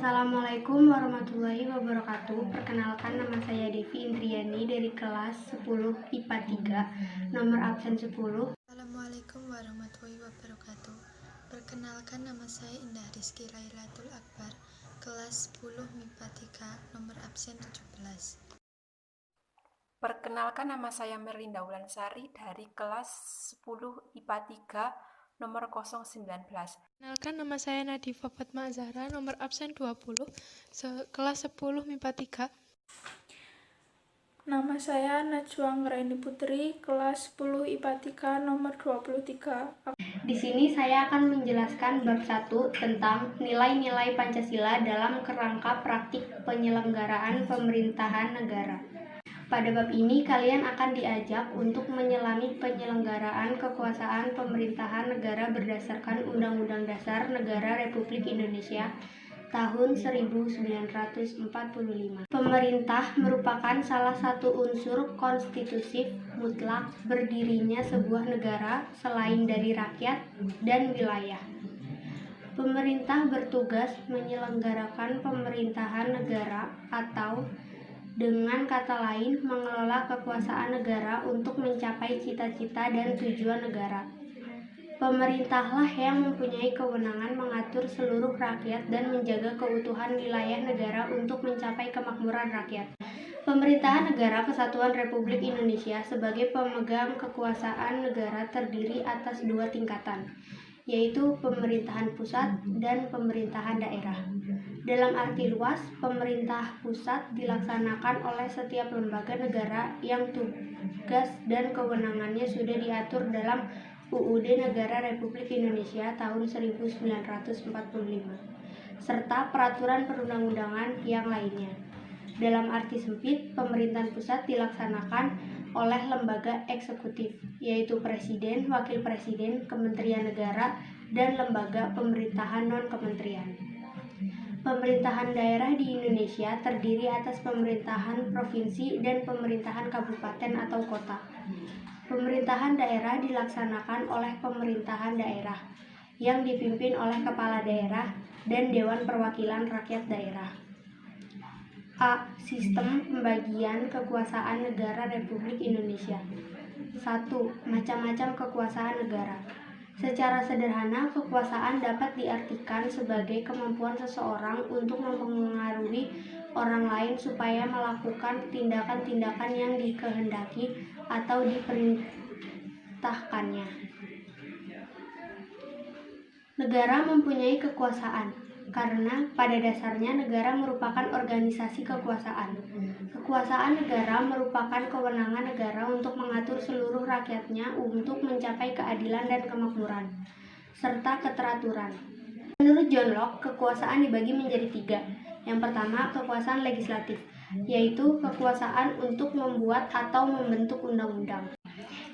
Assalamualaikum warahmatullahi wabarakatuh. Perkenalkan, nama saya Devi Indriani dari kelas 10 IPA 3, nomor absen 10. Assalamualaikum warahmatullahi wabarakatuh. Perkenalkan, nama saya Indah Rizky Lailatul Akbar, kelas 10 MIPA 3, nomor absen 17. Perkenalkan, nama saya Merlinda Wulansari dari kelas 10 IPA 3, nomor 019. Perkenalkan, nama saya Nadifa Fatma Zahra, nomor absen 20, kelas 10 MIPA 3. Nama saya Najwa Anggraini Putri, kelas 10 IPA 3, nomor 23. Di sini saya akan menjelaskan bab 1 tentang nilai-nilai Pancasila dalam kerangka praktik penyelenggaraan pemerintahan negara. Pada bab ini, kalian akan diajak untuk menyelami penyelenggaraan kekuasaan pemerintahan negara berdasarkan Undang-Undang Dasar Negara Republik Indonesia tahun 1945. Pemerintah merupakan salah satu unsur konstitutif mutlak berdirinya sebuah negara selain dari rakyat dan wilayah. Pemerintah bertugas menyelenggarakan pemerintahan negara atau dengan kata lain, mengelola kekuasaan negara untuk mencapai cita-cita dan tujuan negara. Pemerintahlah yang mempunyai kewenangan mengatur seluruh rakyat dan menjaga keutuhan wilayah negara untuk mencapai kemakmuran rakyat. Pemerintahan Negara Kesatuan Republik Indonesia sebagai pemegang kekuasaan negara terdiri atas dua tingkatan, yaitu pemerintahan pusat dan pemerintahan daerah. Dalam arti luas, pemerintah pusat dilaksanakan oleh setiap lembaga negara yang tugas dan kewenangannya sudah diatur dalam UUD Negara Republik Indonesia tahun 1945, serta peraturan perundang-undangan yang lainnya. Dalam arti sempit, pemerintahan pusat dilaksanakan oleh lembaga eksekutif, yaitu Presiden, Wakil Presiden, Kementerian Negara, dan lembaga pemerintahan non-kementerian. Pemerintahan daerah di Indonesia terdiri atas pemerintahan provinsi dan pemerintahan kabupaten atau kota. Pemerintahan daerah dilaksanakan oleh pemerintahan daerah yang dipimpin oleh kepala daerah dan Dewan Perwakilan Rakyat Daerah. A. Sistem pembagian kekuasaan negara Republik Indonesia. 1. Macam-macam kekuasaan negara. Secara sederhana, kekuasaan dapat diartikan sebagai kemampuan seseorang untuk mempengaruhi orang lain supaya melakukan tindakan-tindakan yang dikehendaki atau diperintahkannya. Negara mempunyai kekuasaan karena pada dasarnya negara merupakan organisasi kekuasaan. Kekuasaan negara merupakan kewenangan negara untuk mengatur seluruh rakyatnya untuk mencapai keadilan dan kemakmuran, serta keteraturan. Menurut John Locke, kekuasaan dibagi menjadi 3. Yang pertama, kekuasaan legislatif, yaitu kekuasaan untuk membuat atau membentuk undang-undang.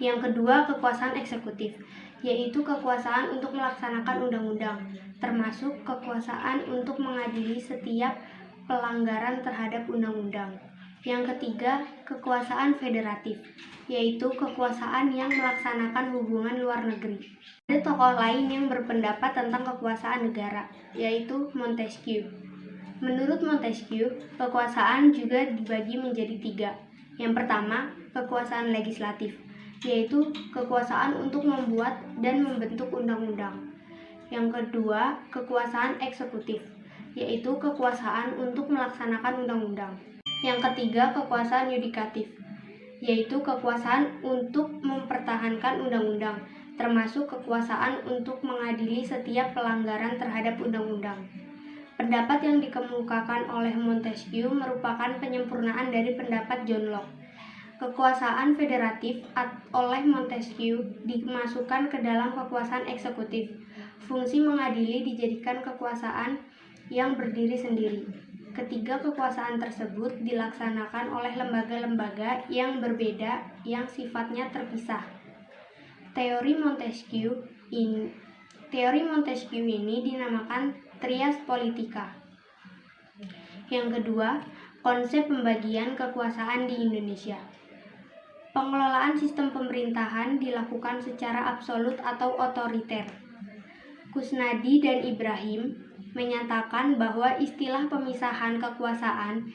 Yang kedua, kekuasaan eksekutif, yaitu kekuasaan untuk melaksanakan undang-undang, termasuk kekuasaan untuk mengadili setiap pelanggaran terhadap undang-undang. Yang ketiga, kekuasaan federatif, yaitu kekuasaan yang melaksanakan hubungan luar negeri. Ada tokoh lain yang berpendapat tentang kekuasaan negara, yaitu Montesquieu. Menurut Montesquieu, kekuasaan juga dibagi menjadi 3. Yang pertama, kekuasaan legislatif, yaitu kekuasaan untuk membuat dan membentuk undang-undang. Yang kedua, kekuasaan eksekutif, yaitu kekuasaan untuk melaksanakan undang-undang. Yang ketiga, kekuasaan yudikatif, yaitu kekuasaan untuk mempertahankan undang-undang, termasuk kekuasaan untuk mengadili setiap pelanggaran terhadap undang-undang. Pendapat yang dikemukakan oleh Montesquieu merupakan penyempurnaan dari pendapat John Locke. Kekuasaan federatif oleh Montesquieu dimasukkan ke dalam kekuasaan eksekutif. Fungsi mengadili dijadikan kekuasaan yang berdiri sendiri. Ketiga kekuasaan tersebut dilaksanakan oleh lembaga-lembaga yang berbeda yang sifatnya terpisah. Teori Montesquieu ini dinamakan trias politika. Yang kedua, konsep pembagian kekuasaan di Indonesia. Pengelolaan sistem pemerintahan dilakukan secara absolut atau otoriter. Kusnadi dan Ibrahim menyatakan bahwa istilah pemisahan kekuasaan,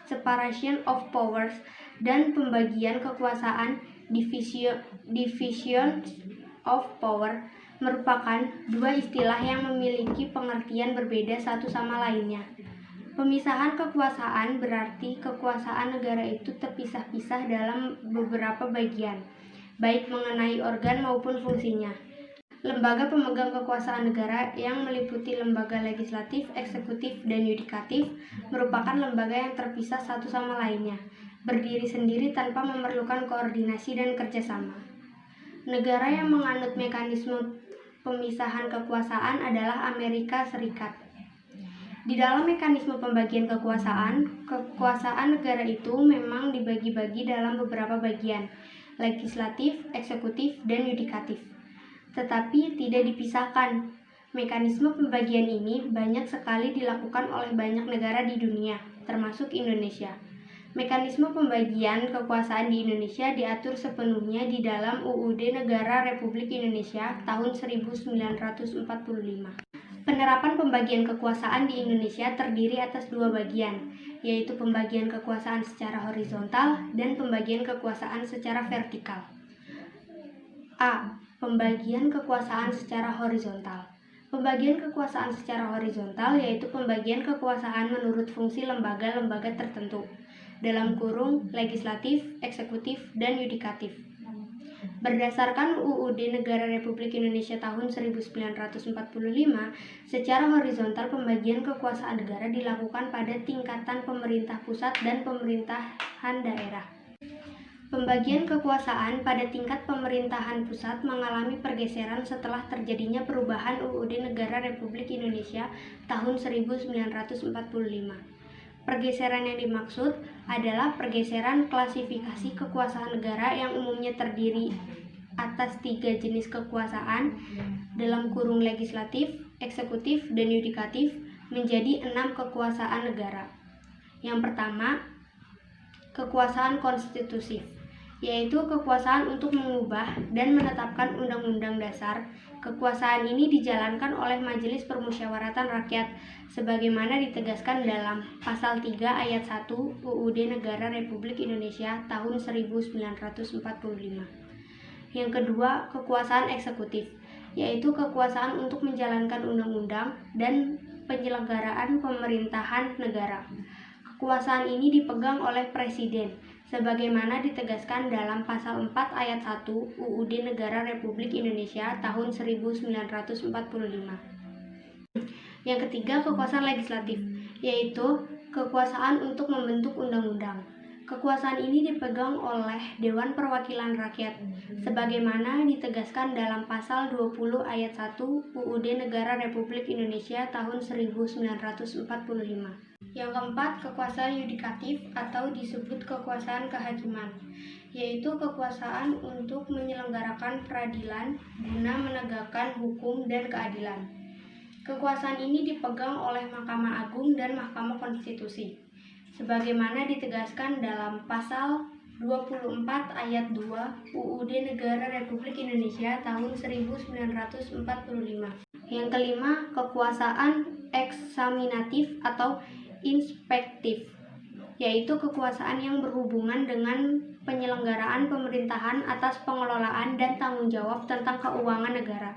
separation of powers, dan pembagian kekuasaan, division of power, merupakan dua istilah yang memiliki pengertian berbeda satu sama lainnya. Pemisahan kekuasaan berarti kekuasaan negara itu terpisah-pisah dalam beberapa bagian, baik mengenai organ maupun fungsinya. Lembaga pemegang kekuasaan negara yang meliputi lembaga legislatif, eksekutif, dan yudikatif merupakan lembaga yang terpisah satu sama lainnya, berdiri sendiri tanpa memerlukan koordinasi dan kerjasama. Negara yang menganut mekanisme pemisahan kekuasaan adalah Amerika Serikat. Di dalam mekanisme pembagian kekuasaan negara itu memang dibagi-bagi dalam beberapa bagian, legislatif, eksekutif, dan yudikatif. Tetapi tidak dipisahkan. Mekanisme pembagian ini banyak sekali dilakukan oleh banyak negara di dunia, termasuk Indonesia. Mekanisme pembagian kekuasaan di Indonesia diatur sepenuhnya di dalam UUD Negara Republik Indonesia tahun 1945. Penerapan pembagian kekuasaan di Indonesia terdiri atas dua bagian, yaitu pembagian kekuasaan secara horizontal dan pembagian kekuasaan secara vertikal. A. Pembagian kekuasaan secara horizontal. Pembagian kekuasaan secara horizontal yaitu pembagian kekuasaan menurut fungsi lembaga-lembaga tertentu, dalam kurung legislatif, eksekutif, dan yudikatif. Berdasarkan UUD Negara Republik Indonesia tahun 1945, secara horizontal pembagian kekuasaan negara dilakukan pada tingkatan pemerintah pusat dan pemerintahan daerah. Pembagian kekuasaan pada tingkat pemerintahan pusat mengalami pergeseran setelah terjadinya perubahan UUD Negara Republik Indonesia tahun 1945. Pergeseran yang dimaksud adalah pergeseran klasifikasi kekuasaan negara yang umumnya terdiri atas 3 jenis kekuasaan, dalam kurung legislatif, eksekutif, dan yudikatif, menjadi 6 kekuasaan negara. Yang pertama, kekuasaan konstitutif, yaitu kekuasaan untuk mengubah dan menetapkan undang-undang dasar. Kekuasaan ini dijalankan oleh Majelis Permusyawaratan Rakyat sebagaimana ditegaskan dalam Pasal 3 Ayat 1 UUD Negara Republik Indonesia tahun 1945. Yang kedua, kekuasaan eksekutif, yaitu kekuasaan untuk menjalankan undang-undang dan penyelenggaraan pemerintahan negara. Kekuasaan ini dipegang oleh Presiden sebagaimana ditegaskan dalam Pasal 4 Ayat 1 UUD Negara Republik Indonesia tahun 1945. Yang ketiga, kekuasaan legislatif, yaitu kekuasaan untuk membentuk undang-undang. Kekuasaan ini dipegang oleh Dewan Perwakilan Rakyat sebagaimana ditegaskan dalam Pasal 20 Ayat 1 UUD Negara Republik Indonesia tahun 1945. Yang keempat, kekuasaan yudikatif atau disebut kekuasaan kehakiman, yaitu kekuasaan untuk menyelenggarakan peradilan guna menegakkan hukum dan keadilan. Kekuasaan ini dipegang oleh Mahkamah Agung dan Mahkamah Konstitusi, sebagaimana ditegaskan dalam Pasal 24 Ayat 2 UUD Negara Republik Indonesia tahun 1945. Yang kelima, kekuasaan eksaminatif atau inspektif, yaitu kekuasaan yang berhubungan dengan penyelenggaraan pemerintahan atas pengelolaan dan tanggung jawab tentang keuangan negara.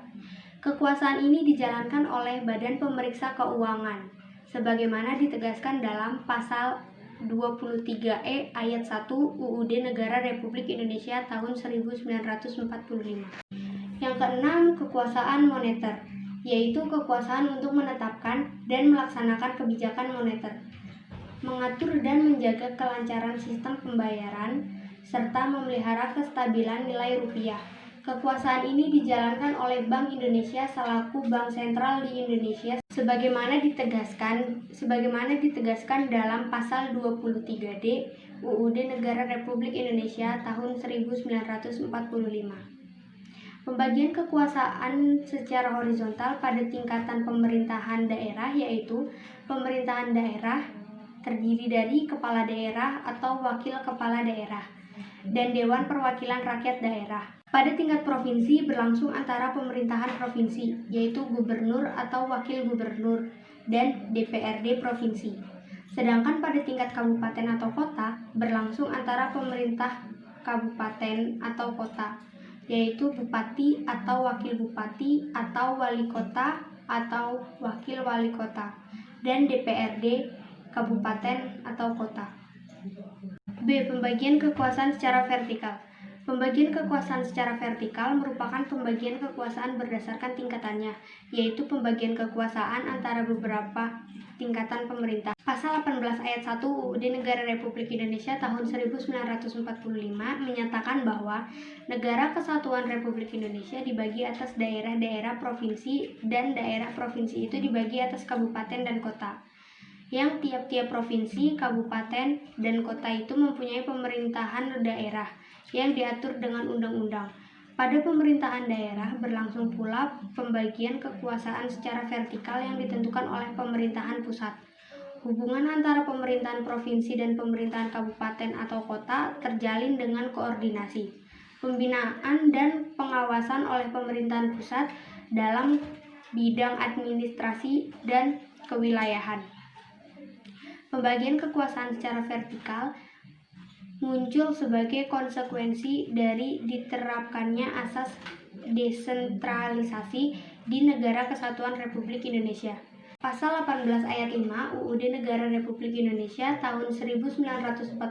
Kekuasaan ini dijalankan oleh Badan Pemeriksa Keuangan, sebagaimana ditegaskan dalam Pasal 23E Ayat 1 UUD Negara Republik Indonesia tahun 1945. Yang keenam, kekuasaan moneter, yaitu kekuasaan untuk menetapkan dan melaksanakan kebijakan moneter, mengatur dan menjaga kelancaran sistem pembayaran, serta memelihara kestabilan nilai rupiah. Kekuasaan ini dijalankan oleh Bank Indonesia selaku bank sentral di Indonesia sebagaimana ditegaskan dalam Pasal 23D UUD Negara Republik Indonesia tahun 1945. Pembagian kekuasaan secara horizontal pada tingkatan pemerintahan daerah, yaitu pemerintahan daerah terdiri dari kepala daerah atau wakil kepala daerah. dan Dewan Perwakilan Rakyat Daerah. Pada tingkat provinsi berlangsung antara pemerintahan provinsi, yaitu gubernur atau wakil gubernur, dan DPRD provinsi. Sedangkan pada tingkat kabupaten atau kota berlangsung antara pemerintah kabupaten atau kota, yaitu bupati atau wakil bupati atau wali kota atau wakil wali kota, dan DPRD kabupaten atau kota. B. Pembagian kekuasaan secara vertikal. Pembagian kekuasaan secara vertikal merupakan pembagian kekuasaan berdasarkan tingkatannya, yaitu pembagian kekuasaan antara beberapa tingkatan pemerintah. Pasal 18 ayat 1 UUD Negara Republik Indonesia tahun 1945 menyatakan bahwa Negara Kesatuan Republik Indonesia dibagi atas daerah-daerah provinsi dan daerah provinsi itu dibagi atas kabupaten dan kota. Yang tiap-tiap provinsi, kabupaten, dan kota itu mempunyai pemerintahan daerah yang diatur dengan undang-undang. Pada pemerintahan daerah berlangsung pula pembagian kekuasaan secara vertikal yang ditentukan oleh pemerintahan pusat. Hubungan antara pemerintahan provinsi dan pemerintahan kabupaten atau kota terjalin dengan koordinasi, pembinaan, dan pengawasan oleh pemerintahan pusat dalam bidang administrasi dan kewilayahan. Pembagian kekuasaan secara vertikal muncul sebagai konsekuensi dari diterapkannya asas desentralisasi di Negara Kesatuan Republik Indonesia. Pasal 18 ayat 5 UUD Negara Republik Indonesia tahun 1945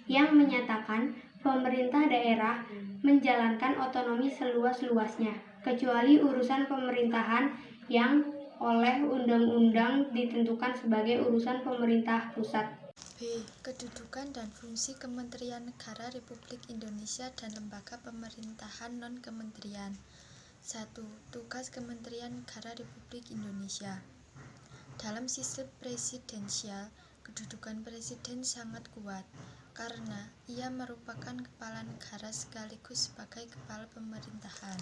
yang menyatakan pemerintah daerah menjalankan otonomi seluas-luasnya, kecuali urusan pemerintahan yang oleh undang-undang ditentukan sebagai urusan pemerintah pusat. B. Kedudukan dan fungsi Kementerian Negara Republik Indonesia dan lembaga pemerintahan non-kementerian. 1. Tugas Kementerian Negara Republik Indonesia. Dalam sistem presidensial, kedudukan presiden sangat kuat karena ia merupakan kepala negara sekaligus sebagai kepala pemerintahan.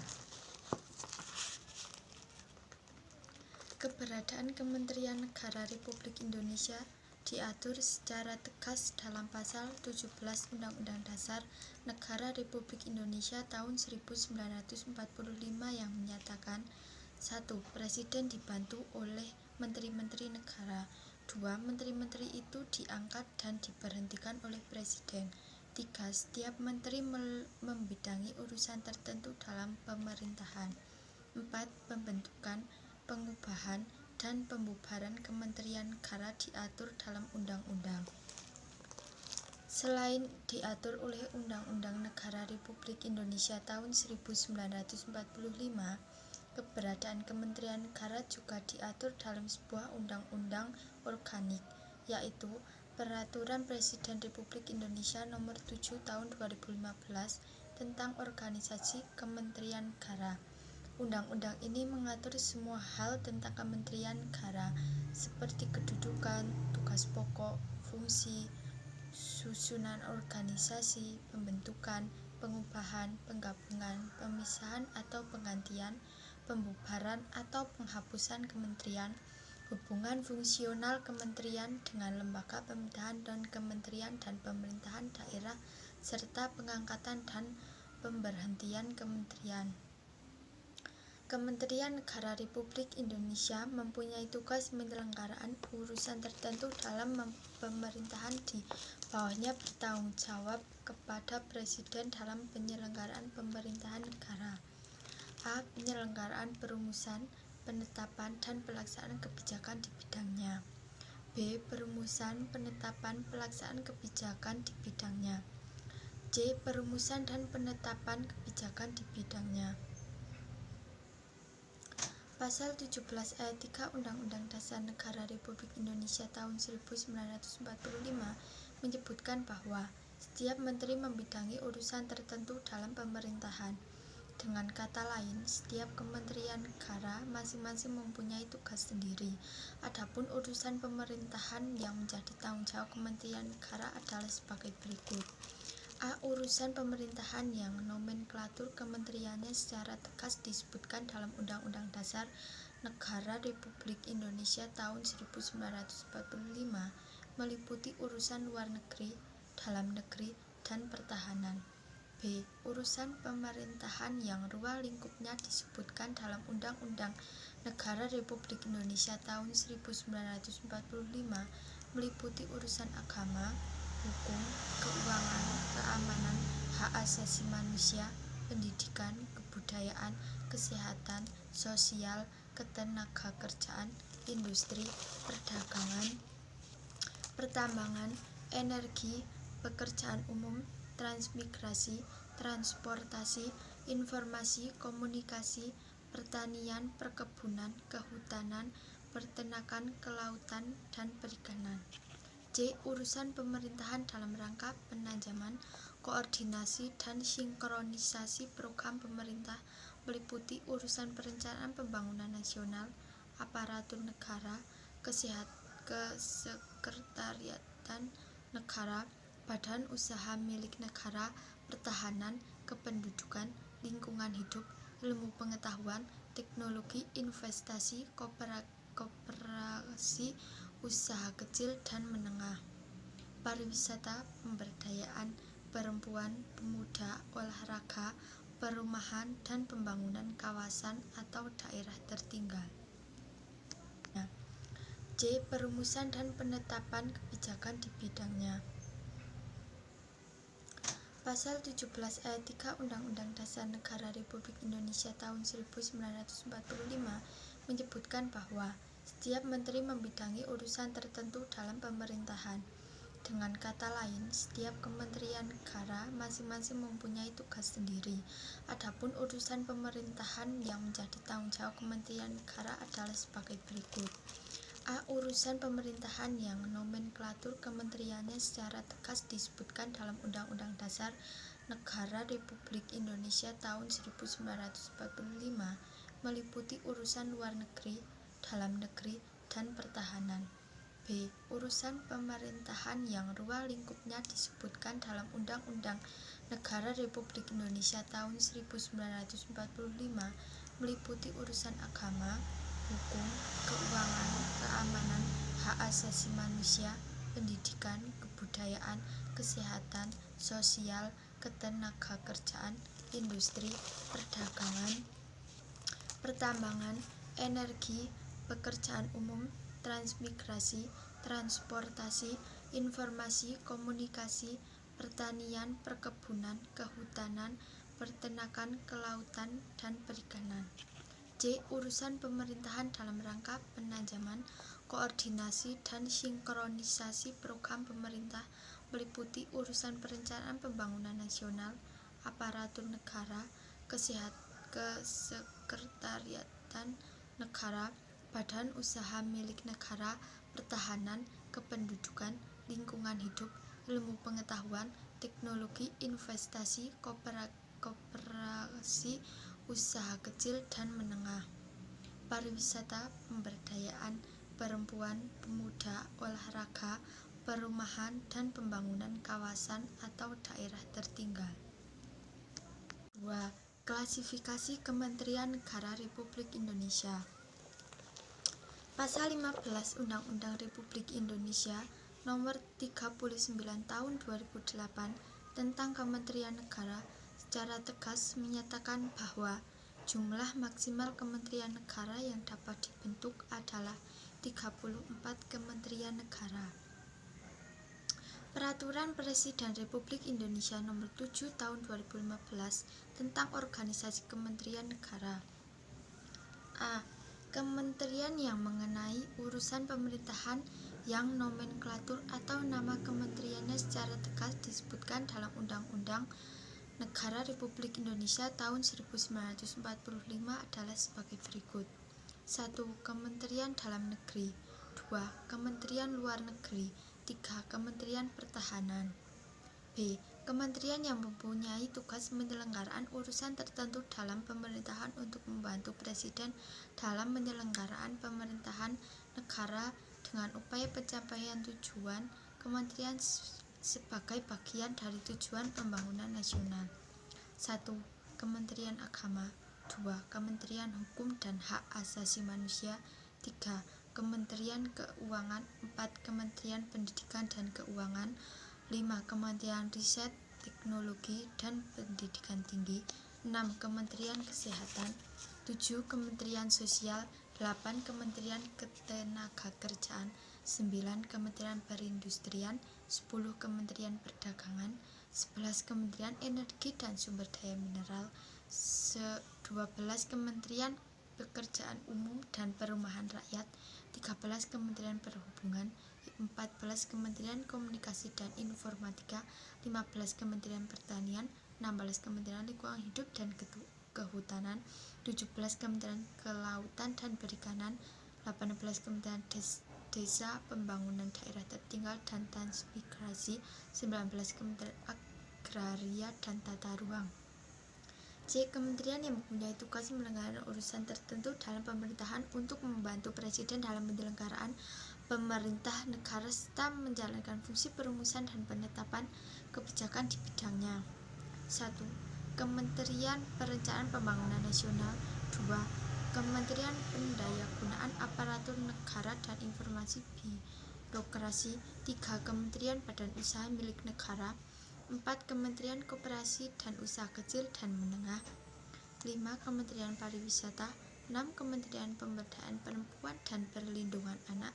Keberadaan Kementerian Negara Republik Indonesia diatur secara tegas dalam pasal 17 Undang-Undang Dasar Negara Republik Indonesia tahun 1945 yang menyatakan 1. Presiden dibantu oleh menteri-menteri negara. 2. Menteri-menteri itu diangkat dan diberhentikan oleh Presiden. 3. Setiap menteri membidangi urusan tertentu dalam pemerintahan. 4. Pembentukan, pengubahan, dan pembubaran Kementerian Negara diatur dalam undang-undang. Selain diatur oleh Undang-Undang Negara Republik Indonesia tahun 1945, keberadaan Kementerian Negara juga diatur dalam sebuah undang-undang organik, yaitu Peraturan Presiden Republik Indonesia Nomor 7 Tahun 2015 tentang Organisasi Kementerian Negara. Undang-undang ini mengatur semua hal tentang Kementerian Negara, seperti kedudukan, tugas pokok, fungsi, susunan organisasi, pembentukan, pengubahan, penggabungan, pemisahan atau penggantian, pembubaran atau penghapusan kementerian, hubungan fungsional kementerian dengan lembaga pemerintahan dan kementerian dan pemerintahan daerah, serta pengangkatan dan pemberhentian kementerian. Kementerian Negara Republik Indonesia mempunyai tugas penyelenggaraan urusan tertentu dalam pemerintahan, di bawahnya bertanggung jawab kepada Presiden dalam penyelenggaraan pemerintahan negara. A. Penyelenggaraan perumusan, penetapan, dan pelaksanaan kebijakan di bidangnya. B. Perumusan, penetapan, pelaksanaan kebijakan di bidangnya. C. Perumusan dan penetapan kebijakan di bidangnya. Pasal 17 ayat 3 Undang-Undang Dasar Negara Republik Indonesia tahun 1945 menyebutkan bahwa setiap menteri membidangi urusan tertentu dalam pemerintahan. Dengan kata lain, setiap kementerian negara masing-masing mempunyai tugas sendiri. Adapun urusan pemerintahan yang menjadi tanggung jawab Kementerian Negara adalah sebagai berikut. A. Urusan pemerintahan yang nomenklatur kementeriannya secara tegas disebutkan dalam Undang-Undang Dasar Negara Republik Indonesia tahun 1945, meliputi urusan luar negeri, dalam negeri, dan Pertahanan. B. Urusan pemerintahan yang ruang lingkupnya disebutkan dalam Undang-Undang Negara Republik Indonesia tahun 1945 meliputi urusan agama, hukum, keuangan, keamanan, hak asasi manusia, pendidikan, kebudayaan, kesehatan, sosial, ketenagakerjaan, industri, perdagangan, pertambangan, energi, pekerjaan umum, transmigrasi, transportasi, informasi, komunikasi, pertanian, perkebunan, kehutanan, peternakan, kelautan, dan perikanan. C. Urusan pemerintahan dalam rangka penajaman, koordinasi, dan sinkronisasi program pemerintah meliputi urusan perencanaan pembangunan nasional, aparatur negara, kesekretariatan negara, badan usaha milik negara, pertahanan, kependudukan, lingkungan hidup, ilmu pengetahuan, teknologi, investasi, koperasi, usaha kecil dan menengah, pariwisata, pemberdayaan perempuan, pemuda, olahraga, perumahan, dan pembangunan kawasan atau daerah tertinggal. C. Perumusan dan penetapan kebijakan di bidangnya. Pasal 17 ayat 3 Undang-Undang Dasar Negara Republik Indonesia tahun 1945 menyebutkan bahwa setiap menteri membidangi urusan tertentu dalam pemerintahan. Dengan kata lain, setiap kementerian negara masing-masing mempunyai tugas sendiri. Adapun urusan pemerintahan yang menjadi tanggung jawab kementerian negara adalah sebagai berikut. A. Urusan pemerintahan yang nomenklatur kementeriannya secara tegas disebutkan dalam Undang-Undang Dasar Negara Republik Indonesia tahun 1945 meliputi urusan luar negeri, dalam negeri, dan pertahanan. B. Urusan pemerintahan yang ruang lingkupnya disebutkan dalam Undang-Undang Negara Republik Indonesia tahun 1945 meliputi urusan agama, hukum, keuangan, keamanan, hak asasi manusia, pendidikan, kebudayaan, kesehatan, sosial, ketenagakerjaan, industri, perdagangan, pertambangan, energi, pekerjaan umum, transmigrasi, transportasi, informasi, komunikasi, pertanian, perkebunan, kehutanan, peternakan, kelautan, dan perikanan. C. Urusan pemerintahan dalam rangka penajaman, koordinasi, dan sinkronisasi program pemerintah meliputi urusan perencanaan pembangunan nasional, aparatur negara, kesekretariatan negara, badan usaha milik negara, pertahanan, kependudukan, lingkungan hidup, ilmu pengetahuan, teknologi, investasi, koperasi, usaha kecil dan menengah, pariwisata, pemberdayaan perempuan, pemuda, olahraga, perumahan, dan pembangunan kawasan atau daerah tertinggal. 2. Klasifikasi Kementerian Negara Republik Indonesia. Pasal 15 Undang-Undang Republik Indonesia Nomor 39 Tahun 2008 tentang Kementerian Negara secara tegas menyatakan bahwa jumlah maksimal kementerian negara yang dapat dibentuk adalah 34 kementerian negara. Peraturan Presiden Republik Indonesia Nomor 7 Tahun 2015 tentang organisasi kementerian negara. A. Kementerian yang mengenai urusan pemerintahan yang nomenklatur atau nama kementeriannya secara tegas disebutkan dalam Undang-Undang Negara Republik Indonesia tahun 1945 adalah sebagai berikut. 1. Kementerian Dalam Negeri. 2. Kementerian Luar Negeri. 3. Kementerian Pertahanan. B. Kementerian yang mempunyai tugas penyelenggaraan urusan tertentu dalam pemerintahan untuk membantu Presiden dalam penyelenggaraan pemerintahan negara dengan upaya pencapaian tujuan kementerian sebagai bagian dari tujuan pembangunan nasional. 1. Kementerian Agama. 2. Kementerian Hukum dan Hak Asasi Manusia. 3. Kementerian Keuangan. 4. Kementerian Pendidikan dan Keuangan. 5. Kementerian Riset, Teknologi dan Pendidikan Tinggi, 6. Kementerian Kesehatan, 7. Kementerian Sosial, 8. Kementerian Ketenagakerjaan, 9. Kementerian Perindustrian, 10. Kementerian Perdagangan, 11. Kementerian Energi dan Sumber Daya Mineral, 12. Kementerian Pekerjaan Umum dan Perumahan Rakyat, 13. Kementerian Perhubungan, 14. Kementerian Komunikasi dan Informatika, 15. Kementerian Pertanian, 16. Kementerian Lingkungan Hidup dan Kehutanan, 17. Kementerian Kelautan dan Perikanan, 18. Kementerian Desa, Pembangunan Daerah Tertinggal dan Transmigrasi, 19. Kementerian Agraria dan Tata Ruang. C. Kementerian yang mempunyai tugas menyelenggarakan urusan tertentu dalam pemerintahan untuk membantu Presiden dalam penyelenggaraan pemerintah negara serta menjalankan fungsi perumusan dan penetapan kebijakan di bidangnya. 1. Kementerian Perencanaan Pembangunan Nasional. 2. Kementerian Pendayagunaan Aparatur Negara dan Informasi Birokrasi. 3. Kementerian Badan Usaha Milik Negara. 4. Kementerian Koperasi dan Usaha Kecil dan Menengah. 5. Kementerian Pariwisata. 6. Kementerian Pemberdayaan Perempuan dan Perlindungan Anak.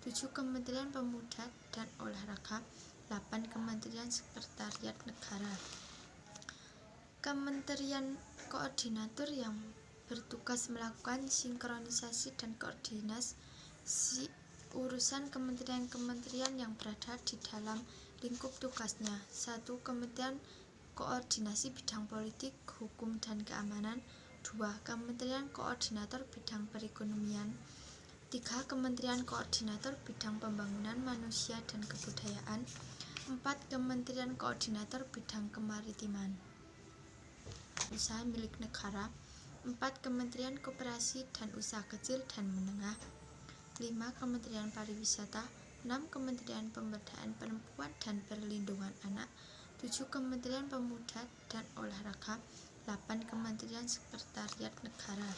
7. Kementerian Pemuda dan Olahraga. 8. Kementerian Sekretariat Negara. Kementerian Koordinator yang bertugas melakukan sinkronisasi dan koordinasi urusan kementerian-kementerian yang berada di dalam lingkup tugasnya. 1. Kementerian Koordinasi Bidang Politik, Hukum dan Keamanan. 2. Kementerian Koordinator Bidang Perekonomian. 3. Kementerian Koordinator Bidang Pembangunan Manusia dan Kebudayaan. 4. Kementerian Koordinator Bidang Kemaritiman, Usaha Milik Negara. 4. Kementerian Koperasi dan Usaha Kecil dan Menengah. 5. Kementerian Pariwisata. 6. Kementerian Pemberdayaan Perempuan dan Perlindungan Anak. 7. Kementerian Pemuda dan Olahraga. 8. Kementerian Sekretariat Negara.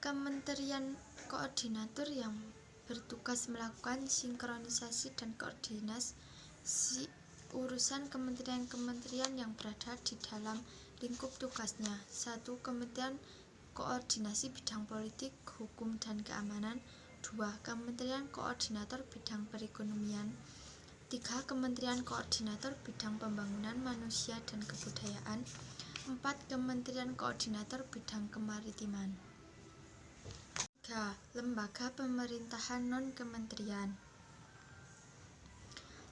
Kementerian Koordinator yang bertugas melakukan sinkronisasi dan koordinasi urusan kementerian-kementerian yang berada di dalam lingkup tugasnya. 1. Kementerian Koordinasi Bidang Politik, Hukum dan Keamanan. 2. Kementerian Koordinator Bidang Perekonomian. 3. Kementerian Koordinator Bidang Pembangunan Manusia dan Kebudayaan. 4. Kementerian Koordinator Bidang Kemaritiman. 3. Lembaga Pemerintahan Non-Kementerian.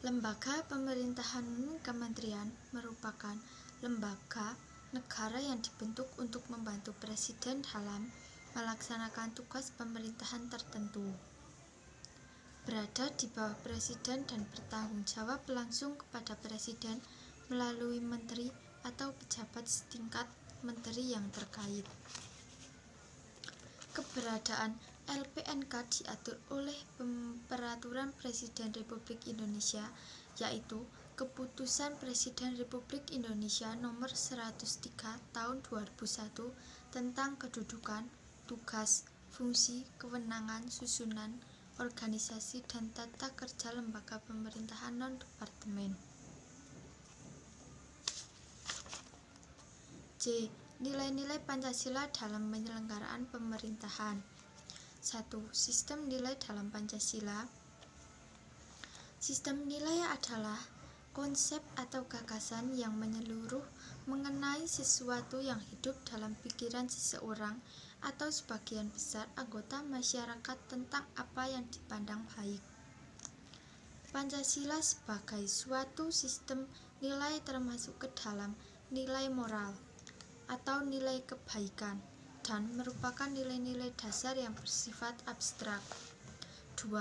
Lembaga pemerintahan non-kementerian merupakan lembaga negara yang dibentuk untuk membantu Presiden dalam melaksanakan tugas pemerintahan tertentu. Berada di bawah Presiden dan bertanggung jawab langsung kepada Presiden melalui menteri atau pejabat setingkat menteri yang terkait. Keberadaan LPNK diatur oleh Peraturan Presiden Republik Indonesia, yaitu Keputusan Presiden Republik Indonesia Nomor 103 Tahun 2001 tentang kedudukan, tugas, fungsi, kewenangan, susunan, organisasi, dan tata kerja lembaga pemerintahan non-departemen. C. Nilai-nilai Pancasila dalam penyelenggaraan pemerintahan. 1. Sistem nilai dalam Pancasila. Sistem nilai adalah konsep atau gagasan yang menyeluruh mengenai sesuatu yang hidup dalam pikiran seseorang atau sebagian besar anggota masyarakat tentang apa yang dipandang baik. Pancasila sebagai suatu sistem nilai termasuk ke dalam nilai moral atau nilai kebaikan dan merupakan nilai-nilai dasar yang bersifat abstrak. 2.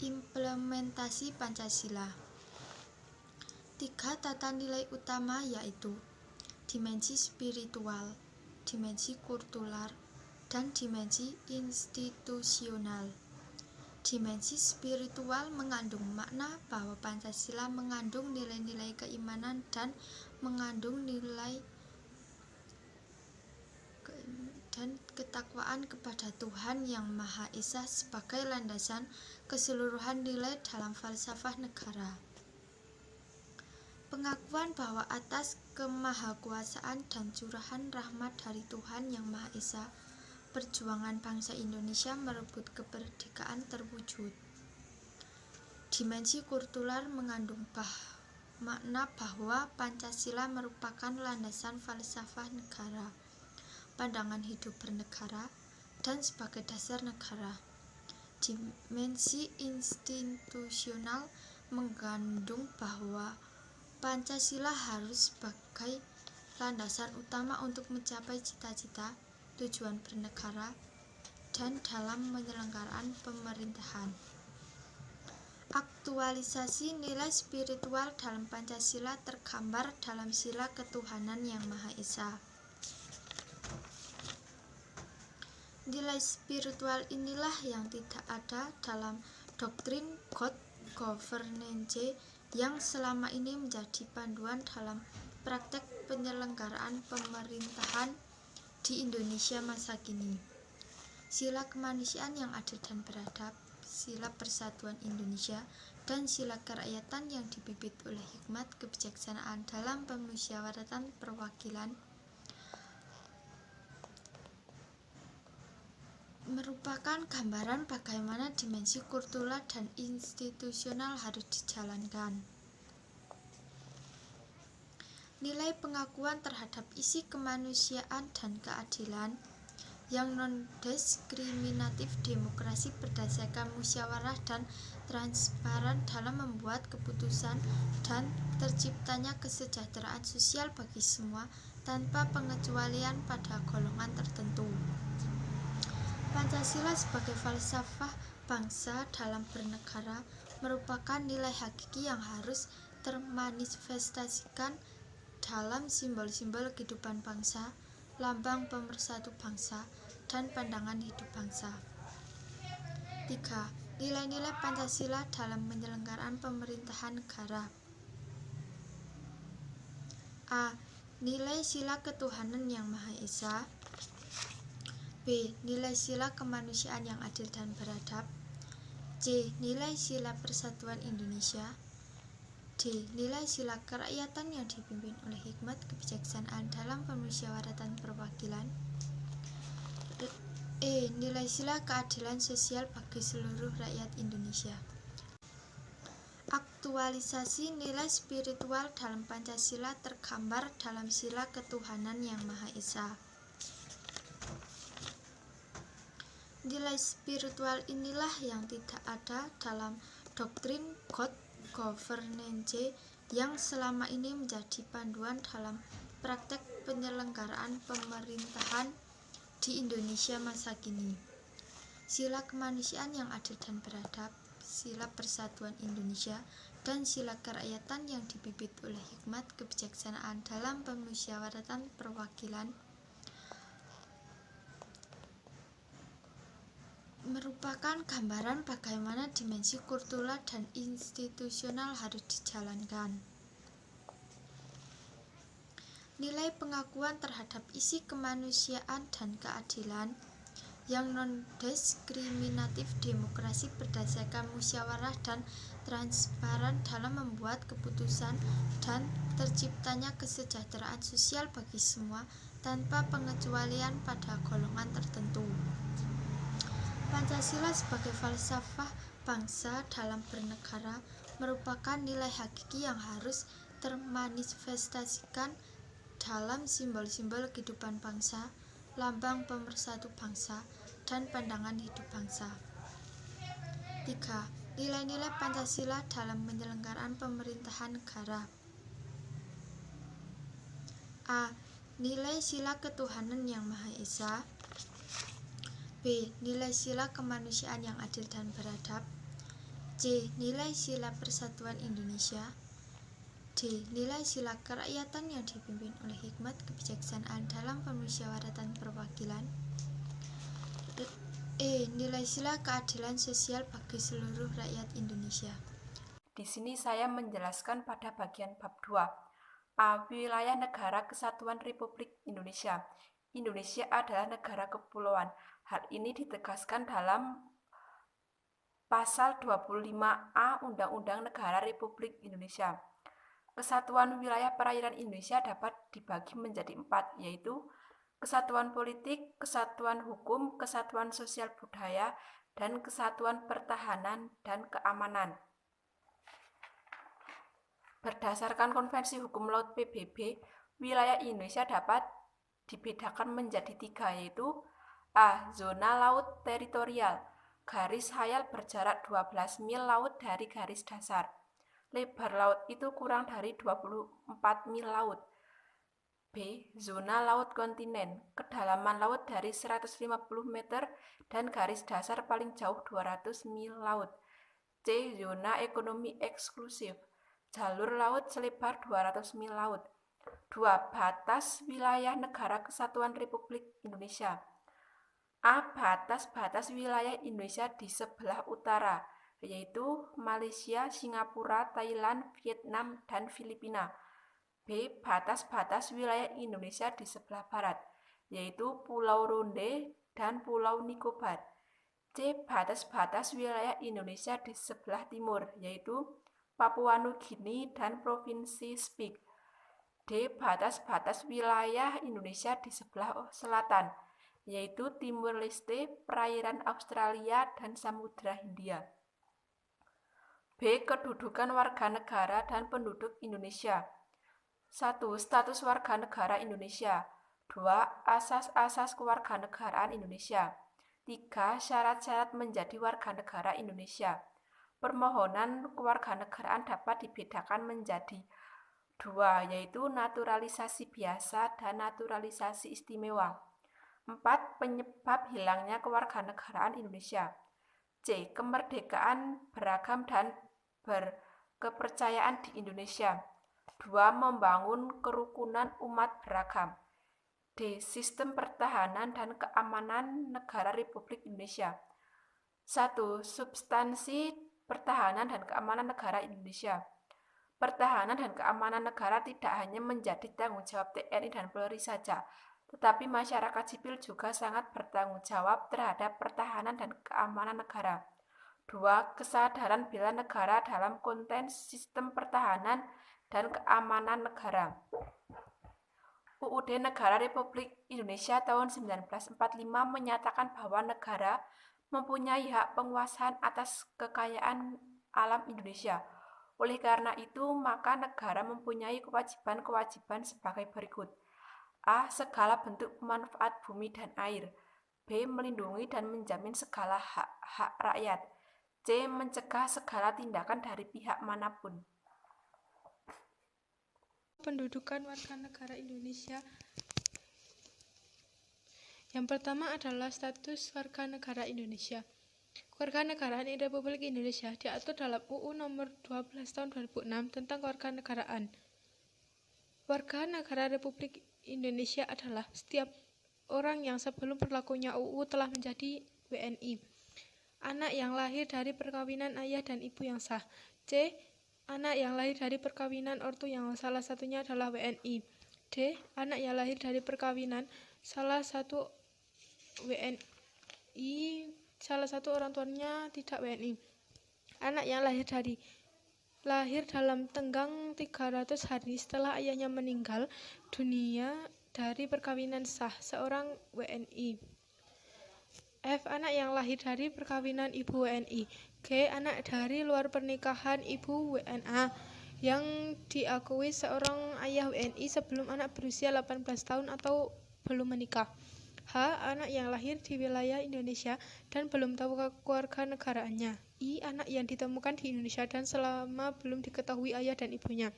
Implementasi Pancasila. 3 tata nilai utama yaitu dimensi spiritual, dimensi kultural, dan dimensi institusional. Dimensi spiritual mengandung makna bahwa Pancasila mengandung nilai-nilai keimanan dan mengandung nilai dan ketakwaan kepada Tuhan Yang Maha Esa sebagai landasan keseluruhan nilai dalam falsafah negara. Pengakuan bahwa atas kemahakuasaan dan curahan rahmat dari Tuhan Yang Maha Esa, perjuangan bangsa Indonesia merebut kemerdekaan terwujud. Dimensi kultural mengandung makna bahwa Pancasila merupakan landasan falsafah negara, pandangan hidup bernegara, dan sebagai dasar negara. Dimensi institusional mengandung bahwa Pancasila harus sebagai landasan utama untuk mencapai cita-cita, tujuan bernegara, dan dalam penyelenggaraan pemerintahan. Aktualisasi nilai spiritual dalam Pancasila tergambar dalam sila ketuhanan Yang Maha Esa. Nilai spiritual inilah yang tidak ada dalam doktrin God Governance yang selama ini menjadi panduan dalam praktek penyelenggaraan pemerintahan di Indonesia masa kini. Sila kemanusiaan yang adil dan beradab, sila persatuan Indonesia, dan sila kerakyatan yang dipimpin oleh hikmat kebijaksanaan dalam pemusyawaratan perwakilan merupakan gambaran bagaimana dimensi kultural dan institusional harus dijalankan. Nilai pengakuan terhadap isi kemanusiaan dan keadilan yang non-diskriminatif, demokrasi berdasarkan musyawarah dan transparan dalam membuat keputusan, dan terciptanya kesejahteraan sosial bagi semua tanpa pengecualian pada golongan tertentu. Pancasila sebagai falsafah bangsa dalam bernegara merupakan nilai hakiki yang harus termanifestasikan dalam simbol-simbol kehidupan bangsa, lambang pemersatu bangsa, dan pandangan hidup bangsa. 3. Nilai-nilai Pancasila dalam penyelenggaraan pemerintahan negara. A. Nilai sila ketuhanan Yang Maha Esa. B. Nilai sila kemanusiaan yang adil dan beradab. C. Nilai sila persatuan Indonesia. D. Nilai sila kerakyatan yang dipimpin oleh hikmat kebijaksanaan dalam pemusyawaratan perwakilan. E. Nilai sila keadilan sosial bagi seluruh rakyat Indonesia. Aktualisasi nilai spiritual dalam Pancasila tergambar dalam sila ketuhanan Yang Maha Esa. Nilai spiritual inilah yang tidak ada dalam doktrin God Governance yang selama ini menjadi panduan dalam praktek penyelenggaraan pemerintahan di Indonesia masa kini. Sila kemanusiaan yang adil dan beradab, sila persatuan Indonesia, dan sila kerakyatan yang dipimpin oleh hikmat kebijaksanaan dalam pemusyawaratan perwakilan merupakan gambaran bagaimana dimensi kultural dan institusional harus dijalankan. Nilai pengakuan terhadap isi kemanusiaan dan keadilan yang non-diskriminatif, demokrasi berdasarkan musyawarah dan transparan dalam membuat keputusan, dan terciptanya kesejahteraan sosial bagi semua tanpa pengecualian pada golongan tertentu. Pancasila sebagai falsafah bangsa dalam bernegara merupakan nilai hakiki yang harus termanifestasikan dalam simbol-simbol kehidupan bangsa, lambang pemersatu bangsa, dan pandangan hidup bangsa. 3. Nilai-nilai Pancasila dalam penyelenggaraan pemerintahan negara. A. Nilai sila ketuhanan Yang Maha Esa. B. Nilai sila kemanusiaan yang adil dan beradab. C. Nilai sila persatuan Indonesia. D. Nilai sila kerakyatan yang dipimpin oleh hikmat kebijaksanaan dalam pemusyawaratan perwakilan. E. Nilai sila keadilan sosial bagi seluruh rakyat Indonesia. Di sini saya menjelaskan pada bagian bab 2. A. Wilayah Negara Kesatuan Republik Indonesia. Indonesia adalah negara kepulauan. Hal ini ditegaskan dalam Pasal 25A Undang-Undang Negara Republik Indonesia. Kesatuan wilayah perairan Indonesia dapat dibagi menjadi 4, yaitu kesatuan politik, kesatuan hukum, kesatuan sosial budaya, dan kesatuan pertahanan dan keamanan. Berdasarkan Konvensi Hukum Laut PBB, wilayah Indonesia dapat dibedakan menjadi 3, yaitu A. Zona laut teritorial, garis hayal berjarak 12 mil laut dari garis dasar. Lebar laut itu kurang dari 24 mil laut. B. Zona laut kontinen, kedalaman laut dari 150 meter dan garis dasar paling jauh 200 mil laut. C. Zona ekonomi eksklusif, jalur laut selebar 200 mil laut. 2. Batas wilayah negara kesatuan Republik Indonesia. A. Batas wilayah Indonesia di sebelah utara, yaitu Malaysia, Singapura, Thailand, Vietnam, dan Filipina. B. Batas wilayah Indonesia di sebelah barat, yaitu Pulau Ronde dan Pulau Nicobar. C. Batas wilayah Indonesia di sebelah timur, yaitu Papua Nugini dan Provinsi Spik. D. Batas wilayah Indonesia di sebelah selatan, yaitu Timur Leste, perairan Australia, dan Samudra Hindia. B. Kedudukan warga negara dan penduduk Indonesia. 1. Status warga negara Indonesia. 2. Asas-asas kewarganegaraan Indonesia. 3. Syarat-syarat menjadi warga negara Indonesia. Permohonan kewarganegaraan dapat dibedakan menjadi 2, yaitu naturalisasi biasa dan naturalisasi istimewa. 4. Penyebab hilangnya kewarganegaraan Indonesia. C. Kemerdekaan beragam dan berkepercayaan di Indonesia. 2. Membangun kerukunan umat beragam. D. Sistem pertahanan dan keamanan negara Republik Indonesia. 1. Substansi pertahanan dan keamanan negara Indonesia. Pertahanan dan keamanan negara tidak hanya menjadi tanggung jawab TNI dan Polri saja, tetapi masyarakat sipil juga sangat bertanggung jawab terhadap pertahanan dan keamanan negara. 2. Kesadaran bela negara dalam konteks sistem pertahanan dan keamanan negara. UUD Negara Republik Indonesia tahun 1945 menyatakan bahwa negara mempunyai hak penguasaan atas kekayaan alam Indonesia. Oleh karena itu, maka negara mempunyai kewajiban-kewajiban sebagai berikut. A. Segala bentuk pemanfaat bumi dan air. B. Melindungi dan menjamin segala hak-hak rakyat. C. Mencegah segala tindakan dari pihak manapun. Pendudukan warga negara Indonesia. Yang pertama adalah status warga negara Indonesia. Kewarganegaraan Republik Indonesia diatur dalam UU Nomor 12 Tahun 2006 tentang Kewarganegaraan. Warga negara Republik Indonesia adalah setiap orang yang sebelum berlakunya UU telah menjadi WNI. Anak yang lahir dari perkawinan ayah dan ibu yang sah. C. Anak yang lahir dari perkawinan ortu yang salah satunya adalah WNI. D. Anak yang lahir dari perkawinan salah satu WNI, salah satu orang tuanya tidak WNI. Anak yang lahir dalam tenggang 300 hari setelah ayahnya meninggal dunia dari perkawinan sah, seorang WNI. F. Anak yang lahir dari perkawinan ibu WNI. G. Anak dari luar pernikahan ibu WNA yang diakui seorang ayah WNI sebelum anak berusia 18 tahun atau belum menikah. H. Anak yang lahir di wilayah Indonesia dan belum tahu kewarganegaraannya. I. Anak yang ditemukan di Indonesia dan selama belum diketahui ayah dan ibunya.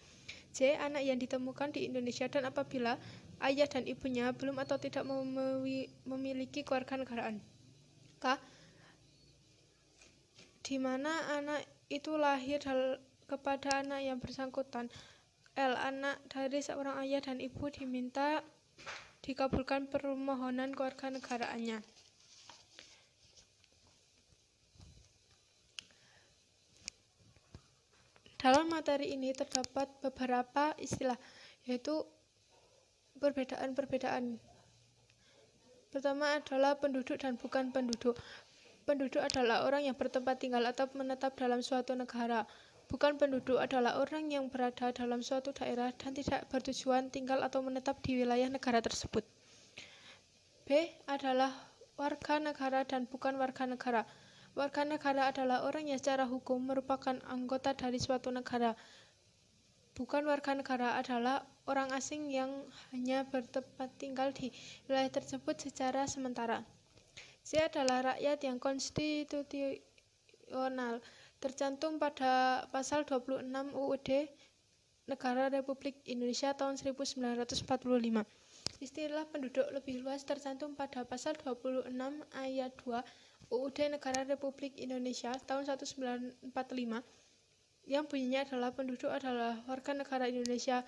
J. Anak yang ditemukan di Indonesia dan apabila ayah dan ibunya belum atau tidak memiliki kewarganegaraan. K. Di mana anak itu lahir kepada anak yang bersangkutan. L. Anak dari seorang ayah dan ibu diminta dikabulkan permohonan kewarganegaraannya. Dalam materi ini terdapat beberapa istilah, yaitu perbedaan-perbedaan. Pertama adalah penduduk dan bukan penduduk. Penduduk adalah orang yang bertempat tinggal atau menetap dalam suatu negara. Bukan penduduk adalah orang yang berada dalam suatu daerah dan tidak bertujuan tinggal atau menetap di wilayah negara tersebut. B adalah warga negara dan bukan warga negara. Warga negara adalah orang yang secara hukum merupakan anggota dari suatu negara. Bukan warga negara adalah orang asing yang hanya bertempat tinggal di wilayah tersebut secara sementara. C adalah rakyat yang konstitusional, tercantum pada pasal 26 UUD Negara Republik Indonesia tahun 1945. Istilah penduduk lebih luas tercantum pada pasal 26 ayat 2 UUD Negara Republik Indonesia tahun 1945 yang bunyinya adalah penduduk adalah warga negara Indonesia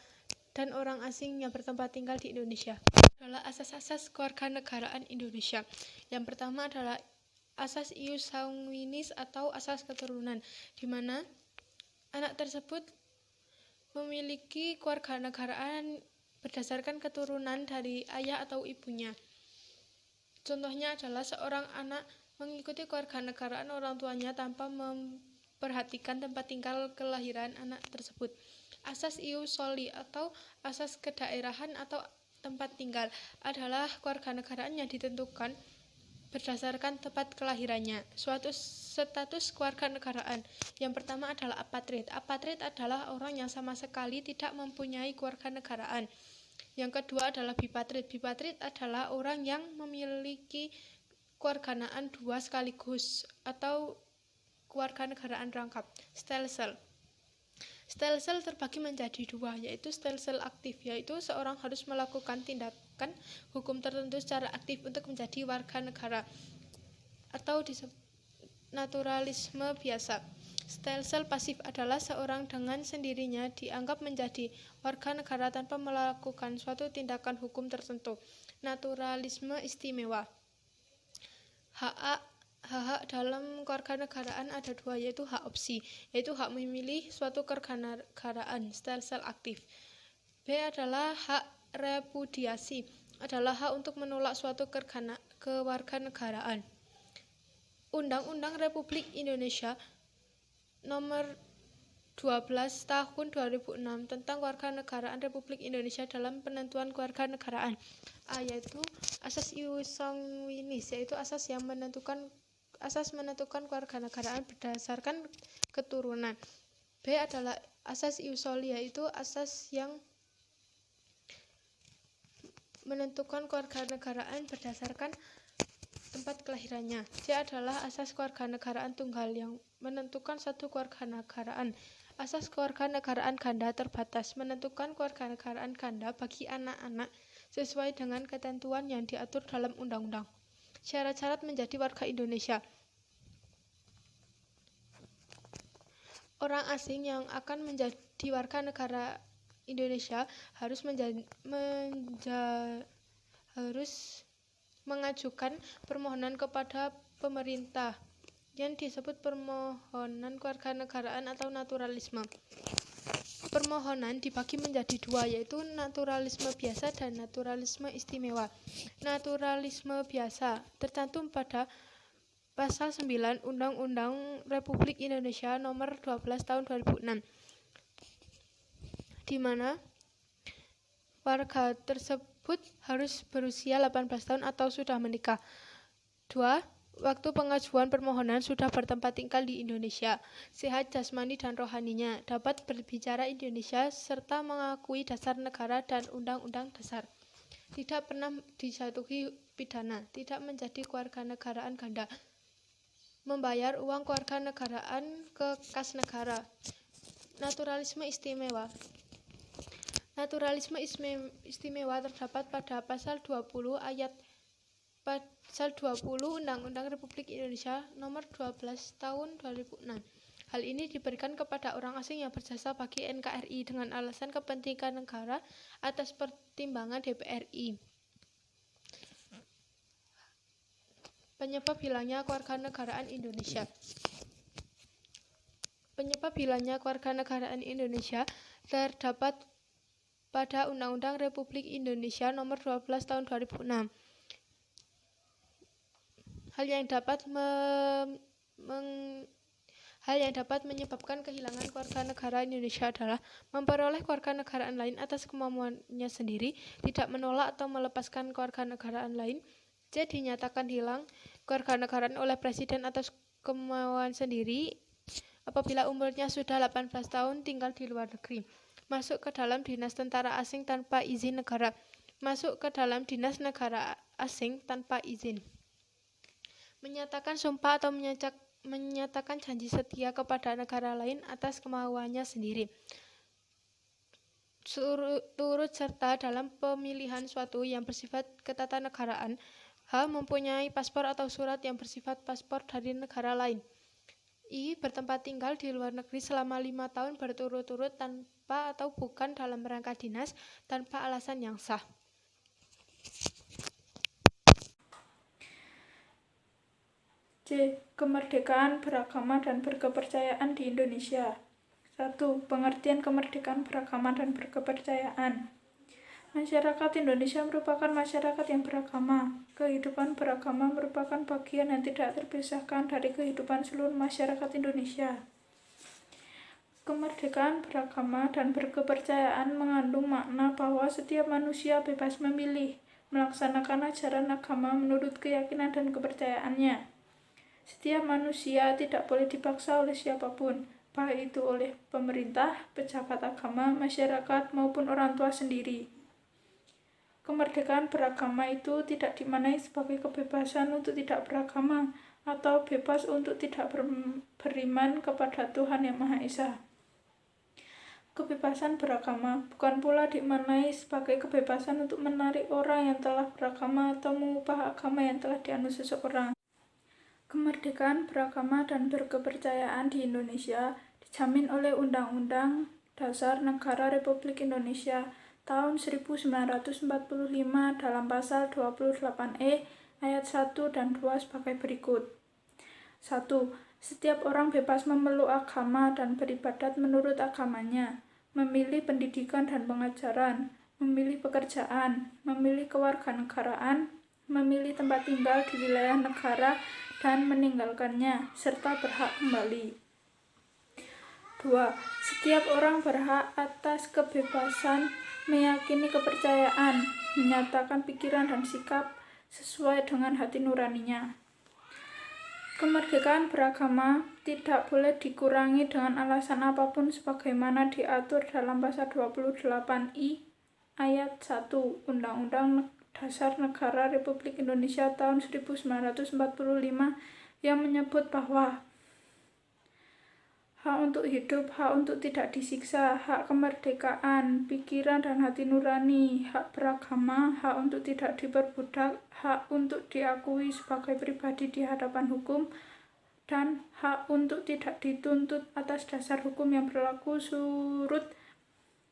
dan orang asing yang bertempat tinggal di Indonesia. Adalah asas-asas kewarganegaraan Indonesia. Yang pertama adalah asas ius sanguinis atau asas keturunan, di mana anak tersebut memiliki kewarganegaraan berdasarkan keturunan dari ayah atau ibunya. Contohnya adalah seorang anak mengikuti kewarganegaraan orang tuanya tanpa memperhatikan tempat tinggal kelahiran anak tersebut. Asas ius soli atau asas kedaerahan atau tempat tinggal adalah kewarganegaraan yang ditentukan berdasarkan tempat kelahirannya. Suatu status kewarganegaraan. Yang pertama adalah apatrid. Apatrid adalah orang yang sama sekali tidak mempunyai kewarganegaraan. Yang kedua adalah bipatrid. Bipatrid adalah orang yang memiliki kewarganegaraan dua sekaligus atau kewarganegaraan rangkap. Stelsel. Stelsel terbagi menjadi dua, yaitu stelsel aktif, yaitu seorang harus melakukan tindakan hukum tertentu secara aktif untuk menjadi warga negara, atau disebut naturalisme biasa. Stelsel pasif adalah seorang dengan sendirinya dianggap menjadi warga negara tanpa melakukan suatu tindakan hukum tertentu. Naturalisme istimewa. Hak dalam kewarganegaraan ada dua, yaitu hak opsi, yaitu hak memilih suatu kewarganegaraan, stelsel aktif. B adalah hak repudiasi, adalah hak untuk menolak suatu kewarganegaraan. Undang-Undang Republik Indonesia Nomor 12 Tahun 2006 tentang Kewarganegaraan Republik Indonesia dalam penentuan kewarganegaraan. A yaitu asas ius sanguinis, yaitu asas menentukan kewarganegaraan berdasarkan keturunan. B adalah asas ius soli, yaitu asas yang menentukan kewarganegaraan berdasarkan tempat kelahirannya. C adalah asas kewarganegaraan tunggal yang menentukan satu kewarganegaraan. Asas kewarganegaraan ganda terbatas menentukan kewarganegaraan ganda bagi anak-anak sesuai dengan ketentuan yang diatur dalam undang-undang. Syarat-syarat menjadi warga Indonesia. Orang asing yang akan menjadi warga negara Indonesia harus mengajukan permohonan kepada pemerintah yang disebut permohonan kewarganegaraan atau naturalisme. Permohonan dibagi menjadi dua, yaitu naturalisme biasa dan naturalisme istimewa. Naturalisme biasa tercantum pada Pasal 9 Undang-Undang Republik Indonesia Nomor 12 Tahun 2006, di mana warga tersebut harus berusia 18 tahun atau sudah menikah. 2. Waktu pengajuan permohonan sudah bertempat tinggal di Indonesia, sehat jasmani dan rohaninya, dapat berbicara Indonesia, serta mengakui dasar negara dan undang-undang dasar. Tidak pernah dijatuhi pidana, tidak menjadi kewarganegaraan ganda, membayar uang kewarganegaraan ke kas negara. Naturalisme istimewa. Naturalisme istimewa terdapat pada Pasal 20 Undang-Undang Republik Indonesia Nomor 12 Tahun 2006. Hal ini diberikan kepada orang asing yang berjasa bagi NKRI dengan alasan kepentingan negara atas pertimbangan DPRI. Penyebab hilangnya kewarganegaraan Indonesia. Penyebab hilangnya kewarganegaraan Indonesia terdapat pada Undang-Undang Republik Indonesia Nomor 12 Tahun 2006. Hal yang dapat Hal yang dapat menyebabkan kehilangan kewarganegaraan Indonesia adalah memperoleh kewarganegaraan lain atas kemampuannya sendiri, tidak menolak atau melepaskan kewarganegaraan lain. C. Dinyatakan hilang kewarganegaraan oleh presiden atas kemauan sendiri apabila umurnya sudah 18 tahun tinggal di luar negeri. Masuk ke dalam dinas tentara asing tanpa izin negara. Masuk ke dalam dinas negara asing tanpa izin. Menyatakan sumpah atau menyatakan janji setia kepada negara lain atas kemauannya sendiri. Turut serta dalam pemilihan suatu yang bersifat ketatanegaraan. H. Mempunyai paspor atau surat yang bersifat paspor dari negara lain. I. Bertempat tinggal di luar negeri selama 5 tahun berturut-turut tanpa atau bukan dalam rangka dinas, tanpa alasan yang sah. C. Kemerdekaan beragama dan berkepercayaan di Indonesia. 1. Pengertian kemerdekaan beragama dan berkepercayaan. Masyarakat Indonesia merupakan masyarakat yang beragama. Kehidupan beragama merupakan bagian yang tidak terpisahkan dari kehidupan seluruh masyarakat Indonesia. Kemerdekaan beragama dan berkepercayaan mengandung makna bahwa setiap manusia bebas memilih, melaksanakan ajaran agama menurut keyakinan dan kepercayaannya. Setiap manusia tidak boleh dipaksa oleh siapapun, baik itu oleh pemerintah, pejabat agama, masyarakat, maupun orang tua sendiri. Kemerdekaan beragama itu tidak dimaknai sebagai kebebasan untuk tidak beragama atau bebas untuk tidak beriman kepada Tuhan Yang Maha Esa. Kebebasan beragama bukan pula dimaknai sebagai kebebasan untuk menarik orang yang telah beragama atau mengubah agama yang telah dianut seseorang. Kemerdekaan beragama dan berkepercayaan di Indonesia dijamin oleh Undang-Undang Dasar Negara Republik Indonesia tahun 1945 dalam pasal 28E ayat 1 dan 2 sebagai berikut. 1. Setiap orang bebas memeluk agama dan beribadat menurut agamanya, memilih pendidikan dan pengajaran, memilih pekerjaan, memilih kewarganegaraan, memilih tempat tinggal di wilayah negara dan meninggalkannya, serta berhak kembali. 2. Setiap orang berhak atas kebebasan meyakini kepercayaan, menyatakan pikiran dan sikap sesuai dengan hati nuraninya. Kemerdekaan beragama tidak boleh dikurangi dengan alasan apapun sebagaimana diatur dalam pasal 28I ayat 1 Undang-Undang Dasar Negara Republik Indonesia tahun 1945 yang menyebut bahwa hak untuk hidup, hak untuk tidak disiksa, hak kemerdekaan, pikiran dan hati nurani, hak beragama, hak untuk tidak diperbudak, hak untuk diakui sebagai pribadi di hadapan hukum, dan hak untuk tidak dituntut atas dasar hukum yang berlaku surut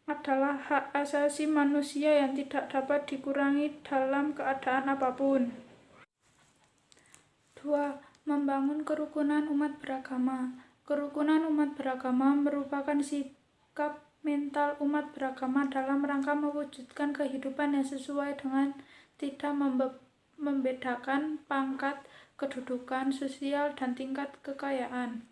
adalah hak asasi manusia yang tidak dapat dikurangi dalam keadaan apapun. 2. Membangun kerukunan umat beragama. Kerukunan umat beragama merupakan sikap mental umat beragama dalam rangka mewujudkan kehidupan yang sesuai dengan tidak membedakan pangkat, kedudukan sosial, dan tingkat kekayaan.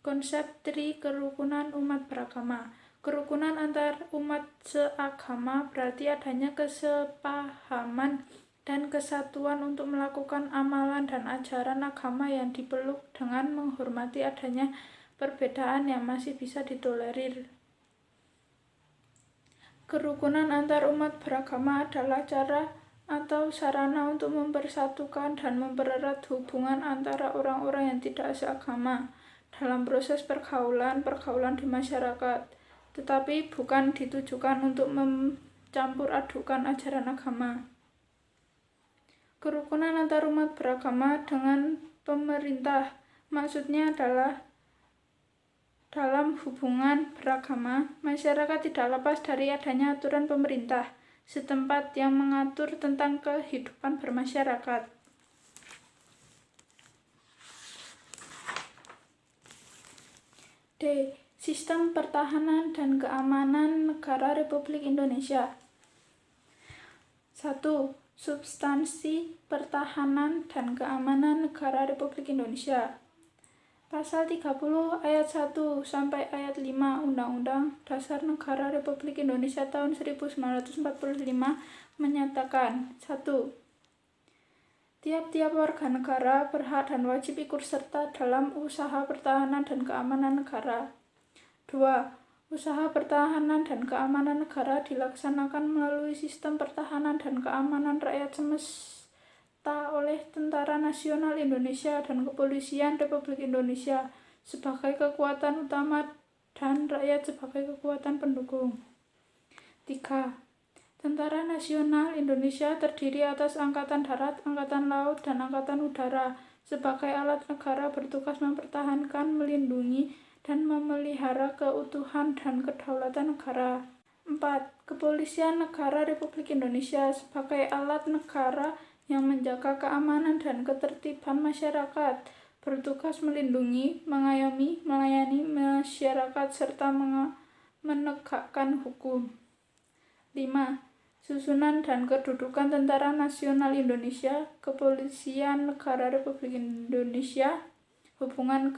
Konsep tri kerukunan umat beragama. Kerukunan antar umat seagama berarti adanya kesepahaman dan kesatuan untuk melakukan amalan dan ajaran agama yang dipeluk dengan menghormati adanya perbedaan yang masih bisa ditolerir. Kerukunan antar umat beragama adalah cara atau sarana untuk mempersatukan dan mempererat hubungan antara orang-orang yang tidak seagama dalam proses pergaulan di masyarakat, tetapi bukan ditujukan untuk mencampur adukan ajaran agama. Kerukunan antar umat beragama dengan pemerintah maksudnya adalah dalam hubungan beragama, masyarakat tidak lepas dari adanya aturan pemerintah setempat yang mengatur tentang kehidupan bermasyarakat. D. Sistem pertahanan dan keamanan negara Republik Indonesia. 1. Substansi pertahanan dan keamanan negara Republik Indonesia. Pasal 30 ayat 1 sampai ayat 5 Undang-Undang Dasar Negara Republik Indonesia tahun 1945 menyatakan 1. Tiap-tiap warga negara berhak dan wajib ikut serta dalam usaha pertahanan dan keamanan negara. 2. Usaha pertahanan dan keamanan negara dilaksanakan melalui sistem pertahanan dan keamanan rakyat semesta oleh Tentara Nasional Indonesia dan Kepolisian Republik Indonesia sebagai kekuatan utama dan rakyat sebagai kekuatan pendukung. 3. Tentara Nasional Indonesia terdiri atas Angkatan Darat, Angkatan Laut, dan Angkatan Udara sebagai alat negara bertugas mempertahankan, melindungi, dan memelihara keutuhan dan kedaulatan negara. 4. Kepolisian Negara Republik Indonesia sebagai alat negara yang menjaga keamanan dan ketertiban masyarakat, bertugas melindungi, mengayomi, melayani masyarakat, serta menegakkan hukum. 5. Susunan dan kedudukan Tentara Nasional Indonesia, Kepolisian Negara Republik Indonesia, hubungan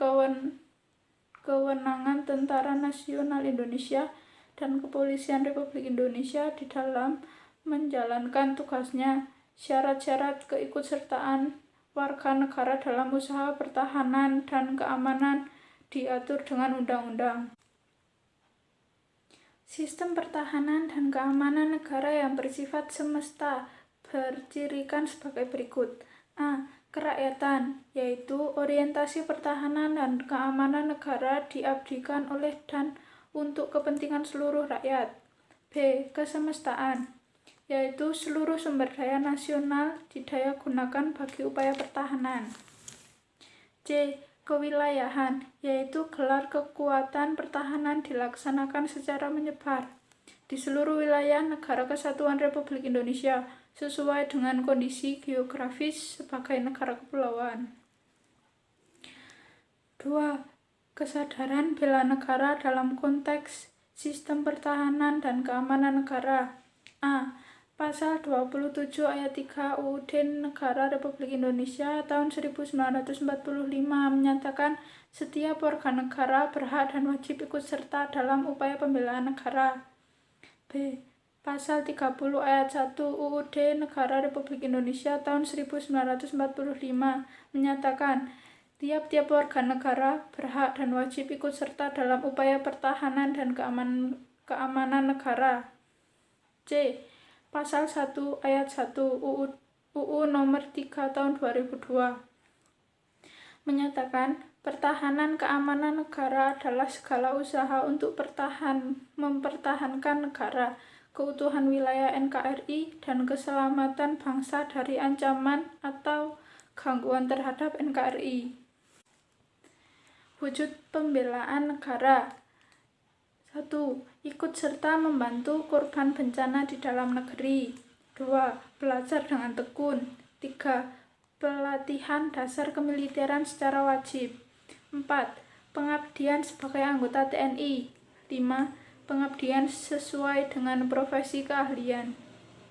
kewenangan Tentara Nasional Indonesia dan Kepolisian Republik Indonesia di dalam menjalankan tugasnya, syarat-syarat keikutsertaan warga negara dalam usaha pertahanan dan keamanan diatur dengan undang-undang. Sistem pertahanan dan keamanan negara yang bersifat semesta bercirikan sebagai berikut. A. Kerakyatan, yaitu orientasi pertahanan dan keamanan negara diabdikan oleh dan untuk kepentingan seluruh rakyat. B. Kesemestaan, yaitu seluruh sumber daya nasional didaya gunakan bagi upaya pertahanan. C. Kewilayahan, yaitu gelar kekuatan pertahanan dilaksanakan secara menyebar di seluruh wilayah Negara Kesatuan Republik Indonesia sesuai dengan kondisi geografis sebagai negara kepulauan. 2. Kesadaran bela negara dalam konteks sistem pertahanan dan keamanan negara. A. Pasal 27 ayat 3 UUD Negara Republik Indonesia tahun 1945 menyatakan setiap warga negara berhak dan wajib ikut serta dalam upaya pembelaan negara. B. Pasal 30 ayat 1 UUD Negara Republik Indonesia tahun 1945 menyatakan tiap-tiap warga negara berhak dan wajib ikut serta dalam upaya pertahanan dan keamanan negara. C. Pasal 1 ayat 1 UU Nomor 3 Tahun 2002 menyatakan pertahanan keamanan negara adalah segala usaha untuk mempertahankan negara, keutuhan wilayah NKRI, dan keselamatan bangsa dari ancaman atau gangguan terhadap NKRI. Wujud pembelaan negara. 1. Ikut serta membantu korban bencana di dalam negeri. 2. Belajar dengan tekun. 3. Pelatihan dasar kemiliteran secara wajib. 4. Pengabdian sebagai anggota TNI. 5. Pengabdian sesuai dengan profesi keahlian.